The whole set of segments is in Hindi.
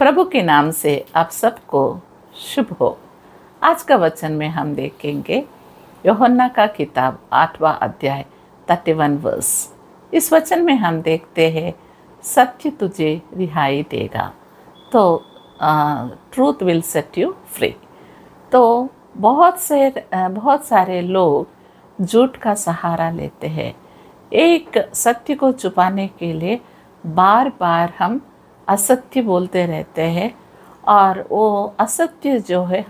प्रभु के नाम से आप सबको शुभ हो। आज का वचन में हम देखेंगे यूहन्ना का किताब 8वां अध्याय 31 वर्स। इस वचन में हम देखते हैं सत्य तुझे रिहाई देगा, तो truth will set you free. तो बहुत सारे लोग झूठ का सहारा लेते हैं। एक सत्य को छुपाने के लिए बार बार हम असत्य बोलते रहते हैं और वो असत्य जो है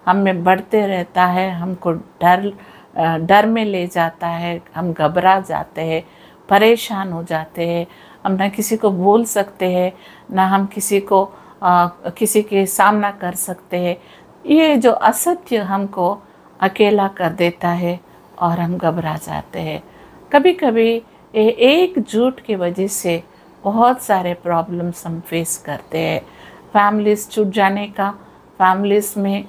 हमें बढ़ते रहता है, हमको डर में ले जाता है, हम घबरा जाते हैं, परेशान हो जाते हैं। हम ना किसी को बोल सकते हैं, ना हम किसी के सामना कर सकते हैं। ये जो असत्य हमको अकेला कर देता है और हम घबरा जाते हैं। कभी कभी एक झूठ की वजह से बहुत सारे प्रॉब्लम्स हम फेस करते हैं। फैमिलीज छूट जाने का, फैमिलीज में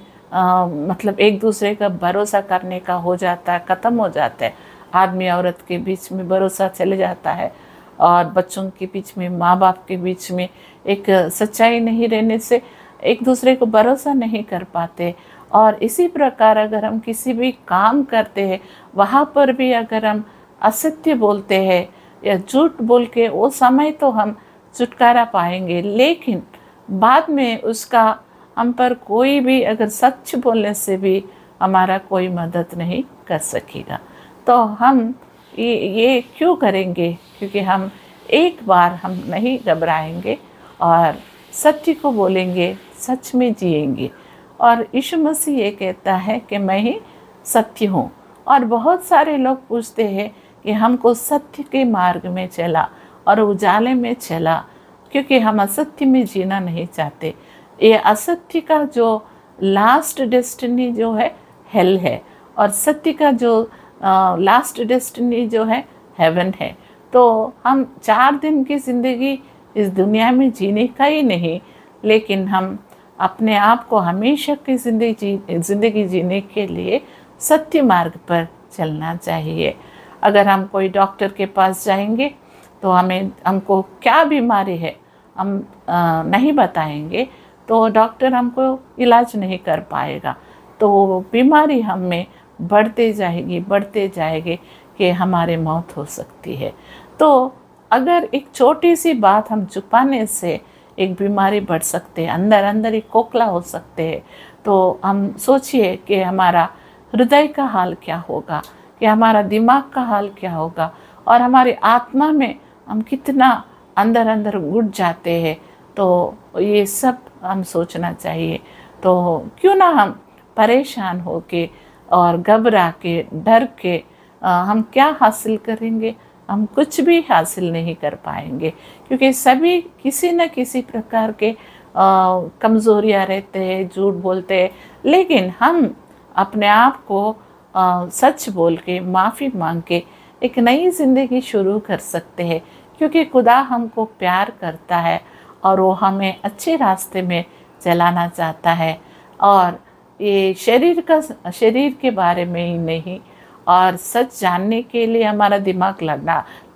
मतलब एक दूसरे का भरोसा करने का हो जाता है, ख़त्म हो जाता है। आदमी औरत के बीच में भरोसा चले जाता है और बच्चों के बीच में, माँ बाप के बीच में एक सच्चाई नहीं रहने से एक दूसरे को भरोसा नहीं कर पाते। और इसी प्रकार अगर हम किसी भी काम करते हैं, वहाँ पर भी अगर हम असत्य बोलते हैं या झूठ बोल के, वो समय तो हम छुटकारा पाएंगे, लेकिन बाद में उसका हम पर कोई भी अगर सच बोलने से भी हमारा कोई मदद नहीं कर सकेगा। तो हम ये क्यों करेंगे? क्योंकि हम एक बार हम नहीं घबराएंगे और सत्य को बोलेंगे, सच में जिएंगे। और यीशु मसीह ये कहता है कि मैं ही सत्य हूँ। और बहुत सारे लोग पूछते हैं कि हमको सत्य के मार्ग में चला और उजाले में चला, क्योंकि हम असत्य में जीना नहीं चाहते। ये असत्य का जो लास्ट डेस्टिनी जो है हेल है, और सत्य का जो लास्ट डेस्टिनी जो है हेवन है। तो हम 4 दिन की ज़िंदगी इस दुनिया में जीने का ही नहीं, लेकिन हम अपने आप को हमेशा की ज़िंदगी जीने के लिए सत्य मार्ग पर चलना चाहिए। अगर हम कोई डॉक्टर के पास जाएंगे तो हमको क्या बीमारी है हम नहीं बताएंगे, तो डॉक्टर हमको इलाज नहीं कर पाएगा। तो वो बीमारी हमें बढ़ते जाएगी कि हमारी मौत हो सकती है। तो अगर एक छोटी सी बात हम छुपाने से एक बीमारी बढ़ सकते हैं, अंदर अंदर एक खोखला हो सकते हैं, तो हम सोचिए कि हमारा हृदय का हाल क्या होगा, कि हमारा दिमाग का हाल क्या होगा, और हमारी आत्मा में हम कितना अंदर अंदर घुट जाते हैं। तो ये सब हम सोचना चाहिए। तो क्यों ना हम परेशान हो के और घबरा के, डर के हम क्या हासिल करेंगे? हम कुछ भी हासिल नहीं कर पाएंगे, क्योंकि सभी किसी न किसी प्रकार के कमज़ोरियाँ रहते हैं, झूठ बोलते हैं। लेकिन हम अपने आप को सच बोल के, माफ़ी मांग के एक नई ज़िंदगी शुरू कर सकते हैं, क्योंकि खुदा हमको प्यार करता है और वो हमें अच्छे रास्ते में चलाना चाहता है। और ये शरीर के बारे में ही नहीं, और सच जानने के लिए हमारा दिमाग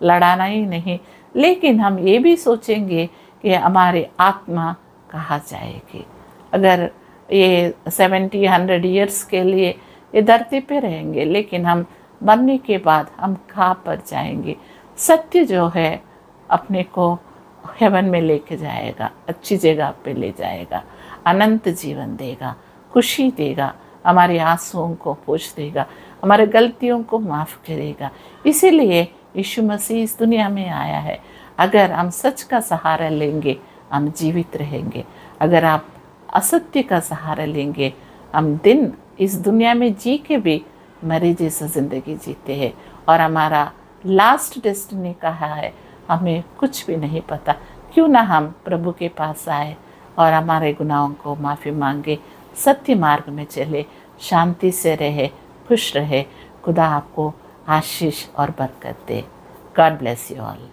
लड़ाना ही नहीं, लेकिन हम ये भी सोचेंगे कि हमारी आत्मा कहाँ जाएगी। अगर ये 70-100 ईयर्स के लिए ये धरती पे रहेंगे, लेकिन हम मरने के बाद हम कहाँ पर जाएंगे? सत्य जो है अपने को हेवन में लेके जाएगा, अच्छी जगह पे ले जाएगा, अनंत जीवन देगा, खुशी देगा, हमारे आंसुओं को पोंछ देगा, हमारे गलतियों को माफ़ करेगा। इसीलिए यीशु मसीह इस दुनिया में आया है। अगर हम सच का सहारा लेंगे, हम जीवित रहेंगे। अगर आप असत्य का सहारा लेंगे, हम दिन इस दुनिया में जी के भी मरे जैसा ज़िंदगी जीते हैं, और हमारा लास्ट डेस्टिनी कहाँ है हमें कुछ भी नहीं पता। क्यों ना हम प्रभु के पास आए और हमारे गुनाहों को माफ़ी मांगे, सत्य मार्ग में चले, शांति से रहे, खुश रहे। खुदा आपको आशीष और बरकत दे। God bless you all.